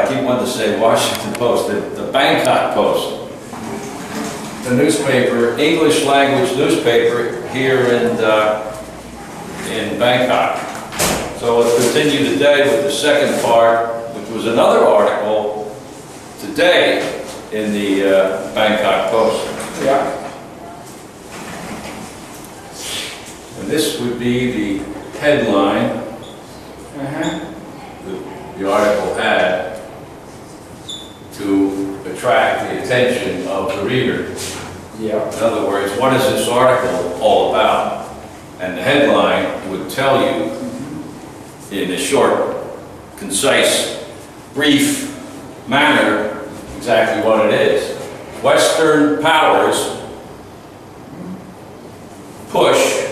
keep wanting to say Washington Post, the Bangkok Post. The newspaper, English language newspaper here in Bangkok. So let's continue today with the second part, which was another article today in the Bangkok Post. Yeah. And this would be the headline the article had to attract the attention of the reader. Yeah. In other words, what is this article all about? And the headline would tell you in a short, concise, brief manner exactly what it is. Western powers push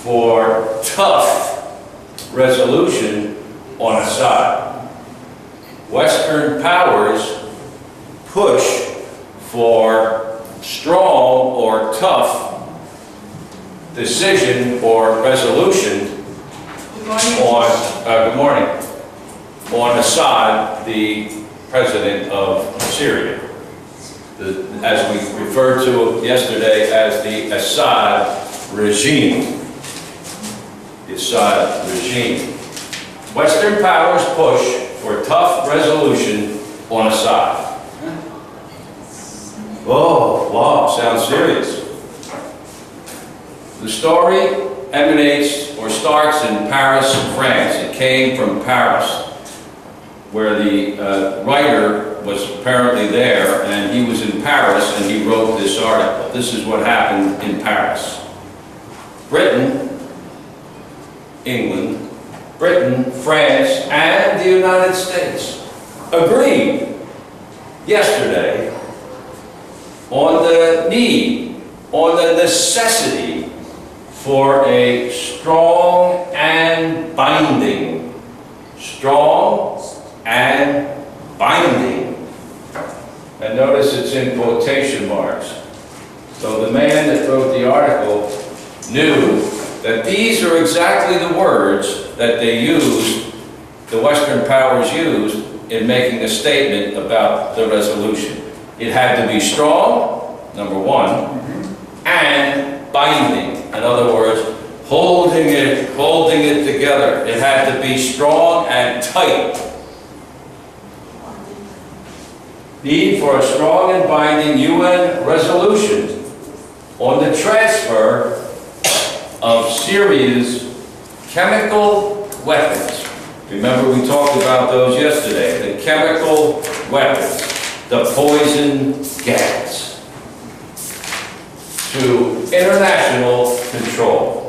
for tough resolution on Assad. Western powers push for strong or tough decision or resolution on Assad, the president of Syria, as we referred to yesterday as the Assad regime. The Assad regime. Western powers push for tough resolution on Assad. Oh, wow, sounds serious. The story emanates or starts in Paris, France. It came from Paris, where the writer was apparently there, and he was in Paris and he wrote this article. This is what happened in Paris. England, Britain, France, and the United States agreed yesterday on the need, on the necessity for a strong and binding, and notice it's in quotation marks. So the man that wrote the article knew that these are exactly the words that they used, the Western powers used, in making a statement about the resolution. It had to be strong, number one, and binding. In other words, holding it together. It had to be strong and tight. Need for a strong and binding UN resolution on the transfer of Syria's chemical weapons. Remember, we talked about those yesterday. The chemical weapons, the poison gas, to international control.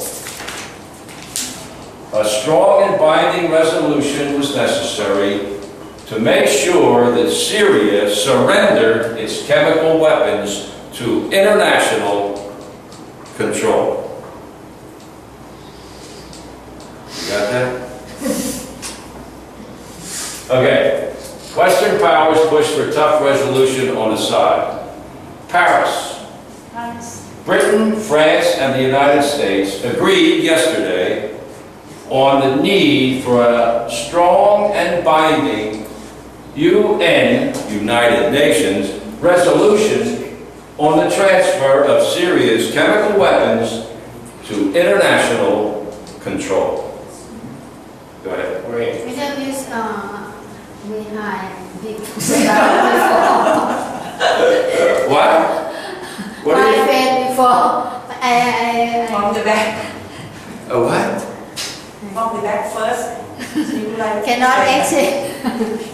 A strong and binding resolution was necessary to make sure that Syria surrendered its chemical weapons to international control. You got that? Okay. Western powers push for tough resolution on Assad. Paris. Britain, France, and the United States agreed yesterday on the need for a strong and binding UN, United Nations, resolution on the transfer of Syria's chemical weapons to international control. Go ahead. Great. We have this, we had big What? What I is it? said before, From the back. A what? From the back first. You like cannot exit.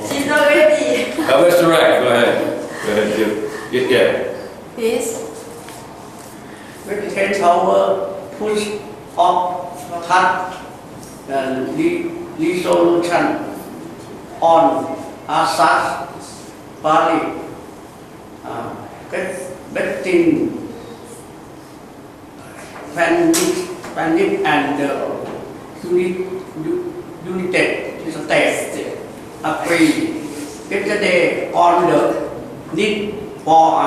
She's not ready. Mr. Rack, go ahead. Go ahead. Yeah. This. Western power push of tough resolution on Assad's body, betting panic and United States agreed yesterday on the need for a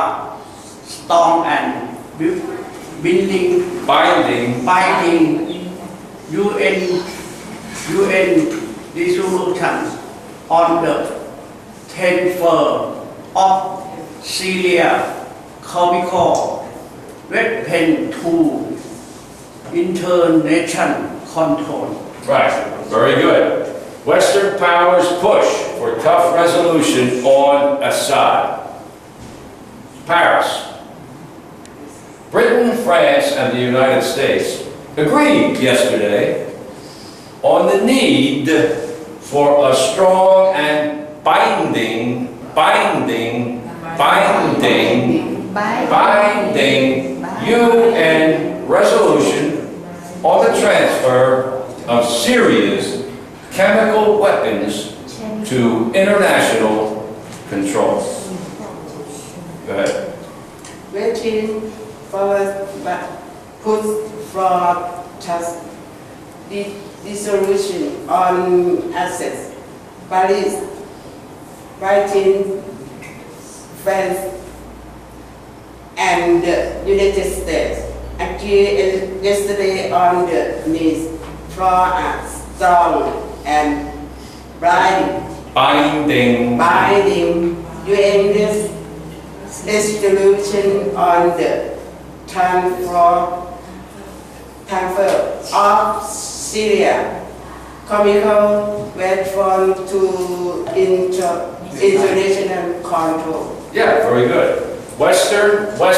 strong and binding UN resolution on the transfer of Syria chemical weapon to international control. Right, very good. Western powers push for tough resolution on Assad. Paris. Britain, France, and the United States agreed yesterday on the need for a strong and binding UN resolution on the transfer of Syria's chemical weapons to international control. Go ahead. Waiting for push for just dissolution on assets. Paris, Britain, France, and the United States agreed yesterday on the need for a strong and binding UN resolution on the transfer of Syria chemical weapons to international control. Yeah, very good. Western, like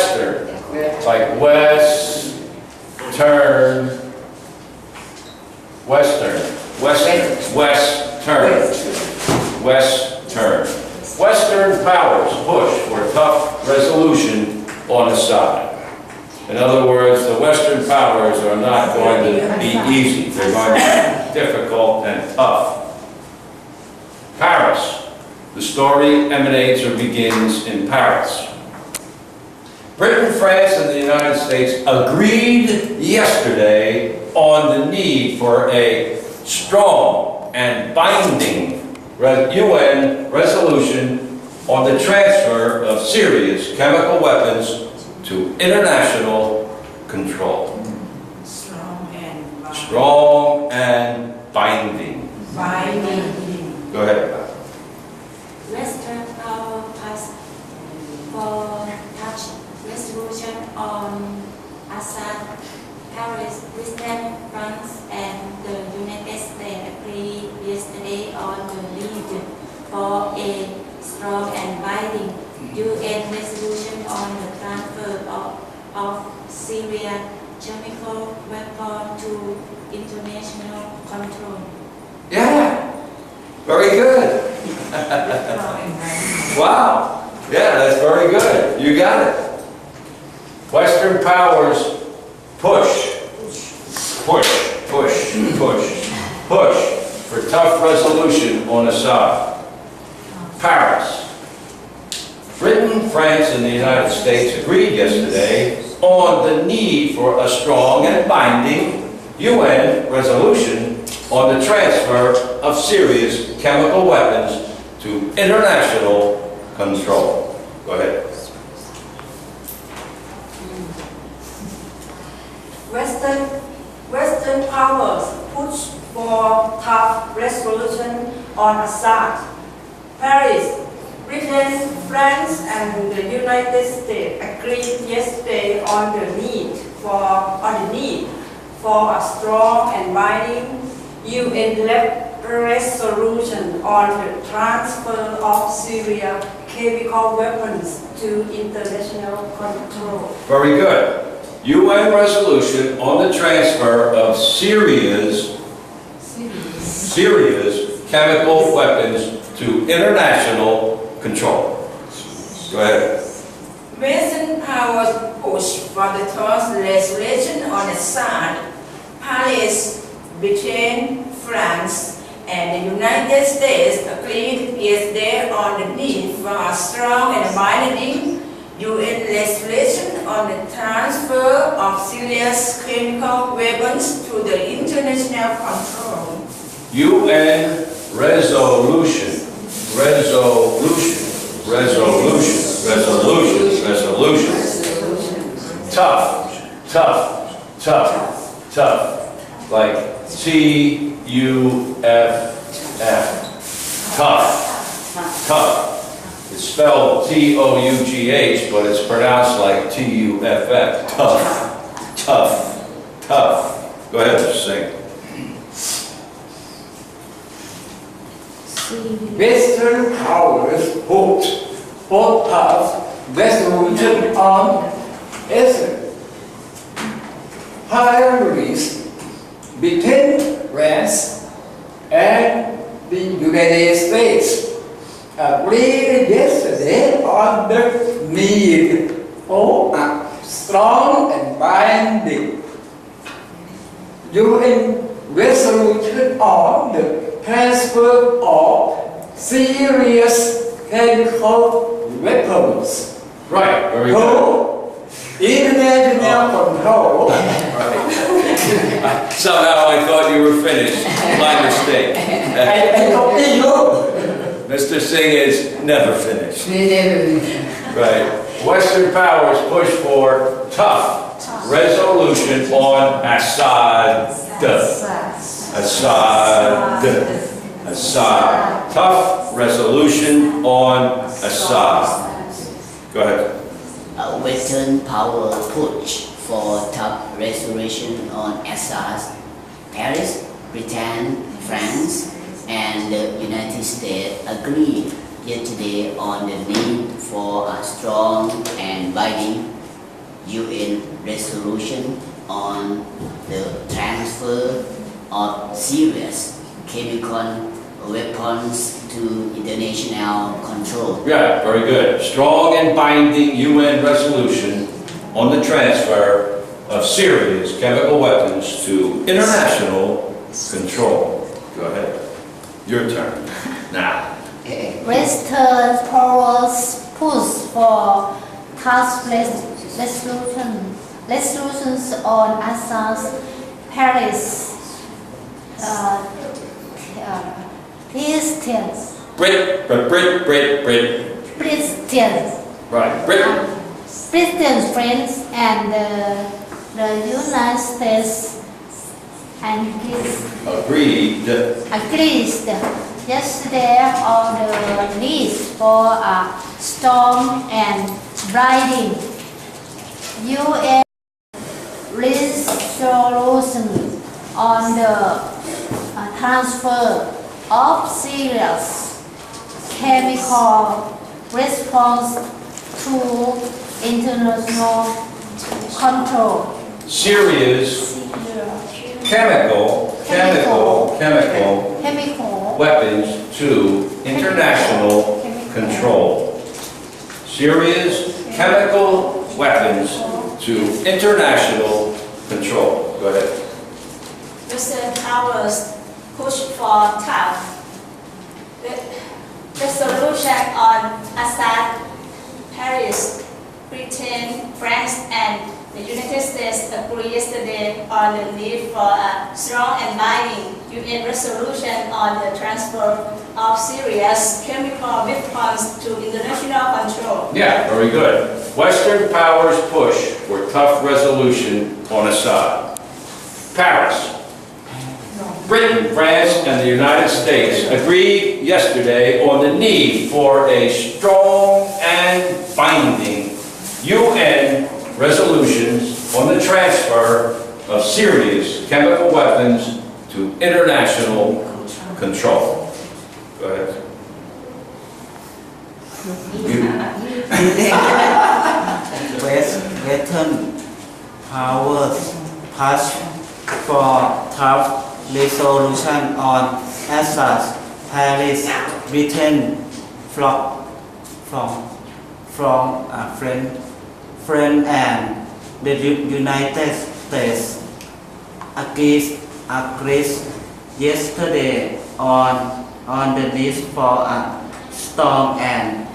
Western powers push for tough resolution on Assad. In other words, the Western powers are not going to be easy. They're going to be difficult and tough. Paris. The story emanates or begins in Paris. Britain, France, and the United States agreed yesterday on the need for a strong and binding UN resolution on the transfer of Syria's chemical weapons to international control. Strong and binding. Go ahead. Western power passed for touch resolution on Assad. Paris, Britain, France, and the United States agreed yesterday on the need for a strong and binding UN resolution on the transfer of Syria chemical weapon to international control. Yeah, very good. Wow, yeah, that's very good. You got it. Western powers push for tough resolution on Assad. Paris. Britain, France, and the United States agreed yesterday on the need for a strong and binding UN resolution on the transfer of Syria's chemical weapons to international control. Go ahead. Western powers push for tough resolution on Assad. Paris, Britain, France, and the United States agreed yesterday on the need for a strong and binding UN resolution on the transfer of Syria chemical weapons to international control. Very good. UN resolution on the transfer of Syria's chemical weapons to international control. Go ahead. Western powers push for the tough resolution on Assad. Paris, Britain, France, and the United States agreed yesterday on the need for a strong and binding UN resolution on the transfer of Syria's chemical weapons to the international control. UN resolution. Tough. Like TUFF. Tough. spelled T-O-U-G-H, but it's pronounced like T-U-F-F. Tough, tough, tough. Go ahead, Mr. Singh. Western powers hoped for tough resolution on ethnic rivalries between France and the United States agreed yesterday on the need for a strong and binding UN resolution on the transfer of serious chemical weapons Right, very good. to international control. Somehow I thought you were finished. My mistake. I copy you. Mr. Singh is never finished. Right. Western powers push for tough resolution on Assad. Assad. Tough resolution on Assad. Go ahead. Western power push for tough resolution on Assad. Paris, Britain, France, and the United States agreed yesterday on the need for a strong and binding UN resolution on the transfer of serious chemical weapons to international control. Yeah, very good. Strong and binding UN resolution on the transfer of serious chemical weapons to international control. Go ahead. Your turn. Now. Western powers push for task resolutions on Assad's Paris Christians. Brit. Christians. Right, Britain. Christian friends and the United States and Agreed. agreed yesterday on the need for a strong and binding UN resolution on the transfer of serious chemical response to international control. Serious chemical weapons to international control. Serious chemical weapons to international control. Go ahead. Western powers push for tough resolution on Assad. Paris, Britain, France, and the United States agreed yesterday on the need for a strong and binding UN resolution on the transfer of serious chemical weapons to international control. Yeah, very good. Western powers push for tough resolution on Assad. Paris, Britain, France, and the United States agreed yesterday on the need for a strong and binding UN resolutions on the transfer of serious chemical weapons to international control. Go ahead. Western powers push for tough resolution on Assad, Paris, Britain, France and the United States agreed yesterday on the need for a strong and binding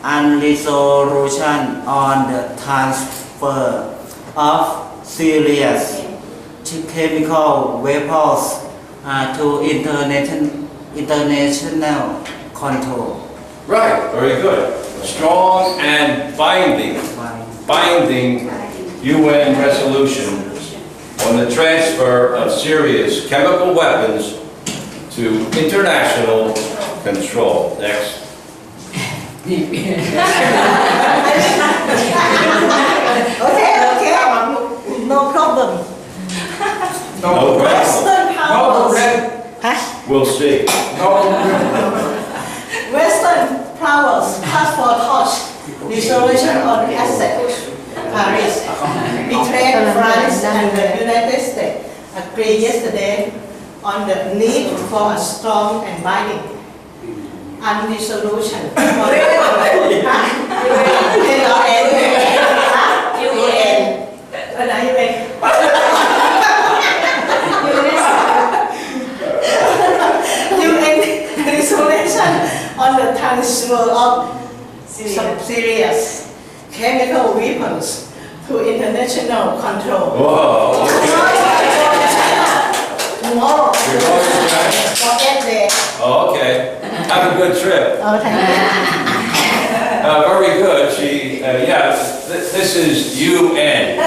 and resolution on the transfer of serious chemical weapons to international control. Right, very good. Strong and binding UN resolution on the transfer of Syria's chemical weapons to international control. Next. Okay. No problem. No problem. Western No powers. problem. We'll see. Western powers task for torch resolution on asset. Paris betrayed France and the United States agreed yesterday on the need for a strong and binding resolution for UN resolution on the transfer of serious chemical weapons to international control. Whoa. Tomorrow, You're going to China? forget that. Oh, okay. Have a good trip. Oh, thank you. Very good. This is UN,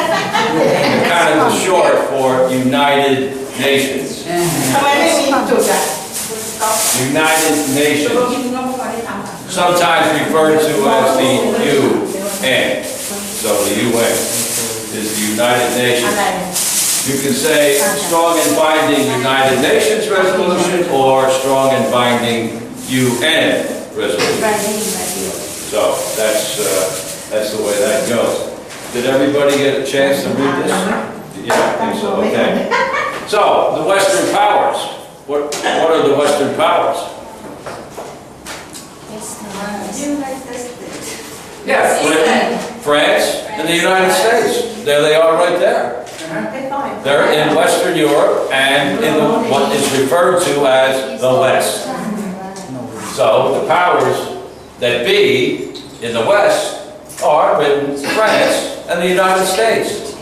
kind of the short for United Nations. United Nations, sometimes referred to as the UN. So the UN is the United Nations. You can say strong and binding United Nations resolution or strong and binding UN resolution. So that's the way that goes. Did everybody get a chance to read this? Yeah, I think so. Okay. So the Western powers. What are the Western powers? Yeah, Britain, France, and the United States. There they are right there. They're in Western Europe and in what is referred to as the West. So the powers that be in the West are Britain, France, and the United States.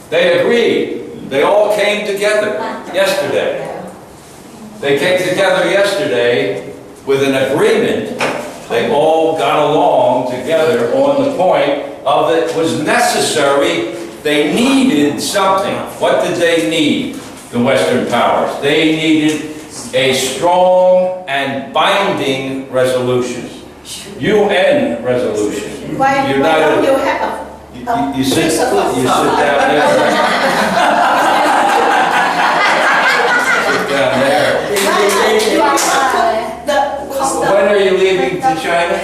They agreed. They all came together yesterday. They came together yesterday with an agreement. They all got along together on the point of it was necessary. They needed something. What did they need, the Western powers? They needed a strong and binding resolution. UN resolution. Why don't you have a You sit down there. Sit down there. When are you leaving to China?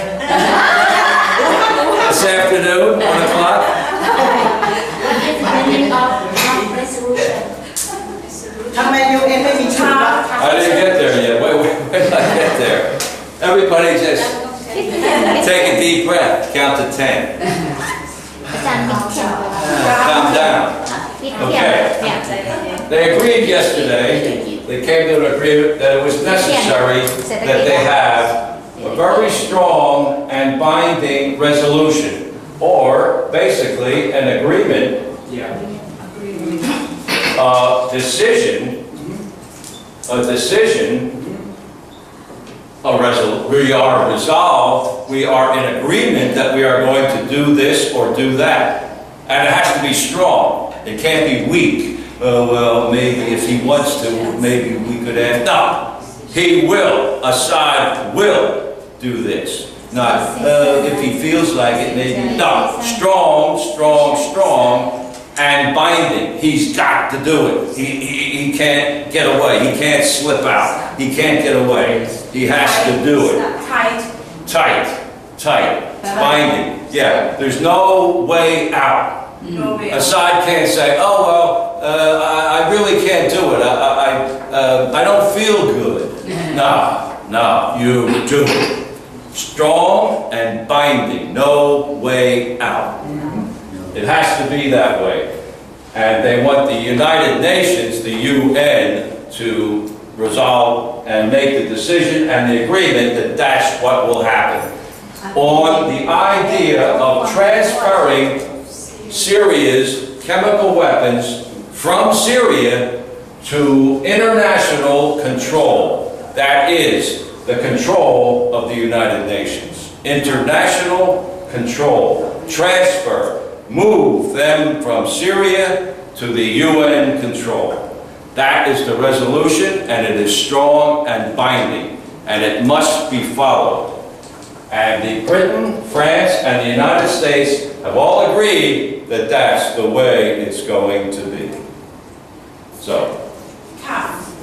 This afternoon, 1 o'clock? I didn't get there yet. When did I get there? Everybody just take a deep breath. Count to 10. Calm down. Okay. They agreed yesterday. They came to an agreement that it was necessary that they have a very strong and binding resolution, or basically an agreement, we are resolved, we are in agreement that we are going to do this or do that. And it has to be strong. It can't be weak. Well, maybe if he wants to, maybe we could add. No, he will. Assad will do this. Not if he feels like it, maybe. No, strong, strong, strong, and binding. He's got to do it. He can't get away. He can't slip out. He can't get away. He has to do it. Tight, binding. Yeah, there's no way out. Assad can't say, oh, well, I really can't do it. I don't feel good. No, you do it. Strong and binding, no way out. It has to be that way. And they want the United Nations, the UN, to resolve and make the decision and the agreement that that's what will happen. On the idea of transferring Syria's chemical weapons from Syria to international control. That is the control of the United Nations. International control. Transfer. Move them from Syria to the UN control. That is the resolution, and it is strong and binding, and it must be followed. And Britain, France, and the United States have all agreed that that's the way it's going to be. So,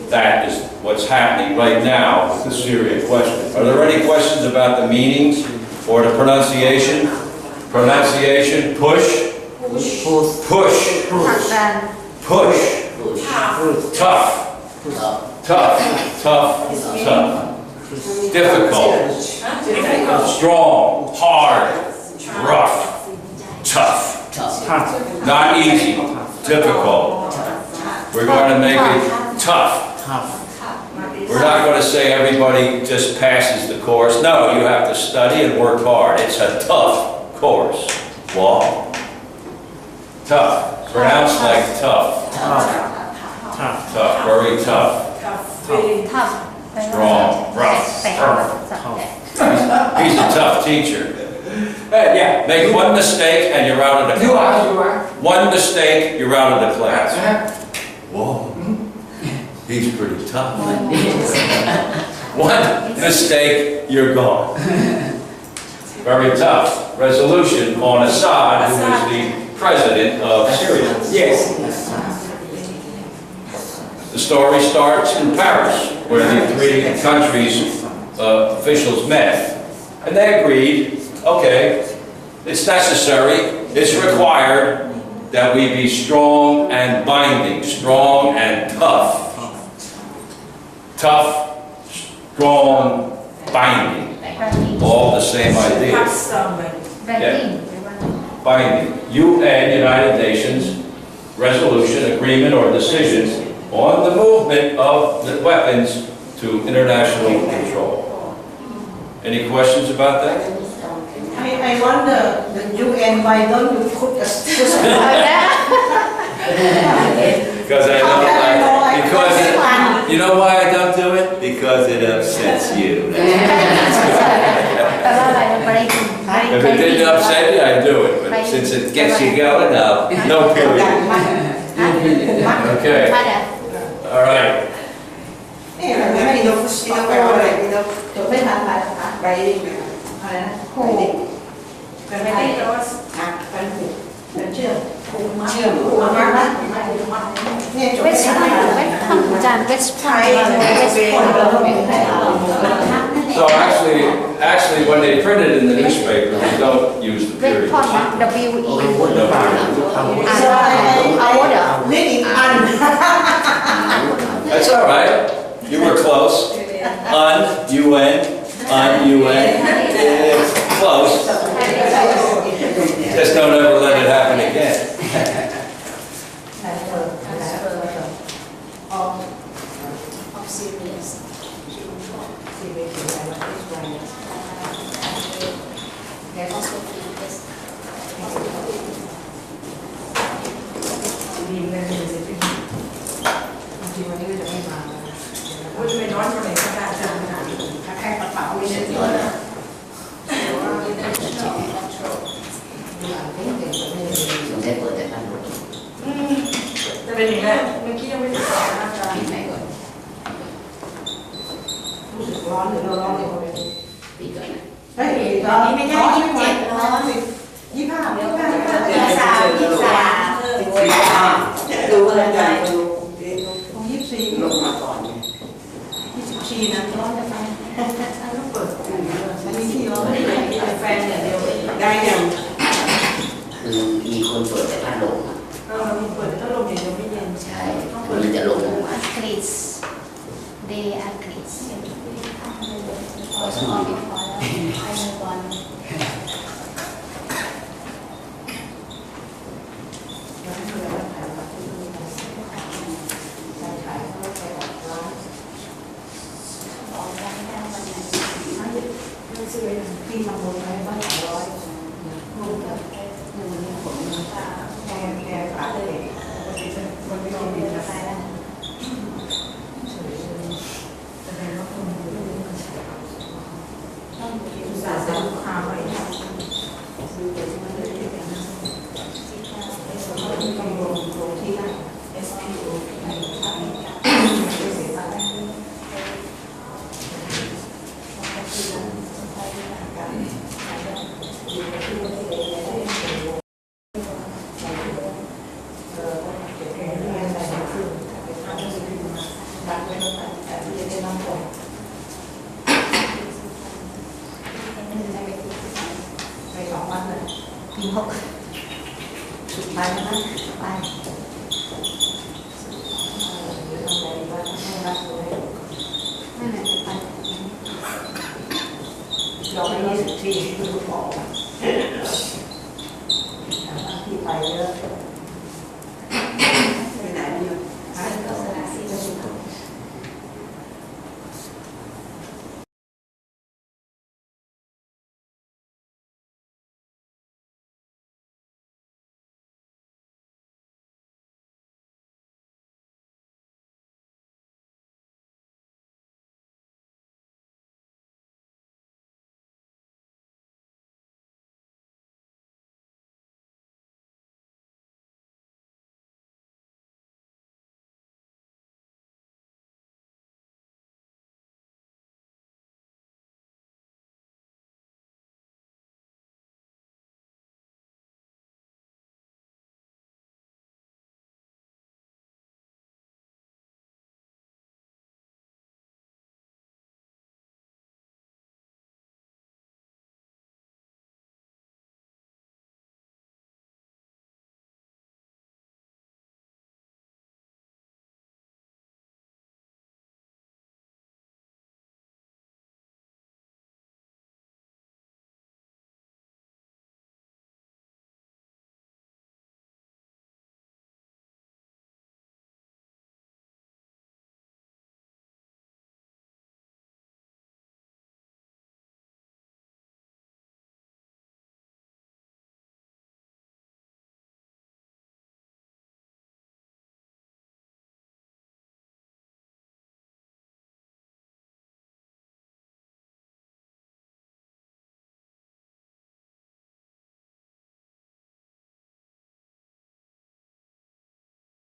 that is what's happening right now with the Syria question. Are there any questions about the meanings or the pronunciation? Pronunciation, push, push, push, push, tough, tough, tough, tough, difficult, strong, hard, rough, tough, not easy, difficult. We're going to make it tough. We're not going to say everybody just passes the course. No, you have to study and work hard. It's a tough course. Long. Tough. Pronounced like tough. Tough. Very tough. Strong. Rough. He's a tough teacher. Yeah. Make one mistake and you're out of the You class. are. One mistake, you're out of the class. Whoa. He's pretty tough. One mistake, you're gone. Very tough. Resolution on Assad, who is the president of Syria. Yes. The story starts in Paris, where the three countries' officials met. And they agreed, okay, it's necessary, it's required that we be strong and binding, strong and tough. Tough, strong, binding. All the same idea. Yeah. Binding. UN, United Nations, resolution, agreement, or decision on the movement of the weapons to international control. Any questions about that? I wonder, the UN, why don't you put us Because I know, because you know why I don't do it? Because it upsets you. If it didn't upset you, I'd do it. But since it gets you going, no period. Okay. All right. So actually, when they print it in the newspaper, we don't use the period. That's all right. You were close. UN. It's close. Just don't ever let it happen again. เราไม่มีสิทธิ์ที่ลูกบอกที่ไปเยอะ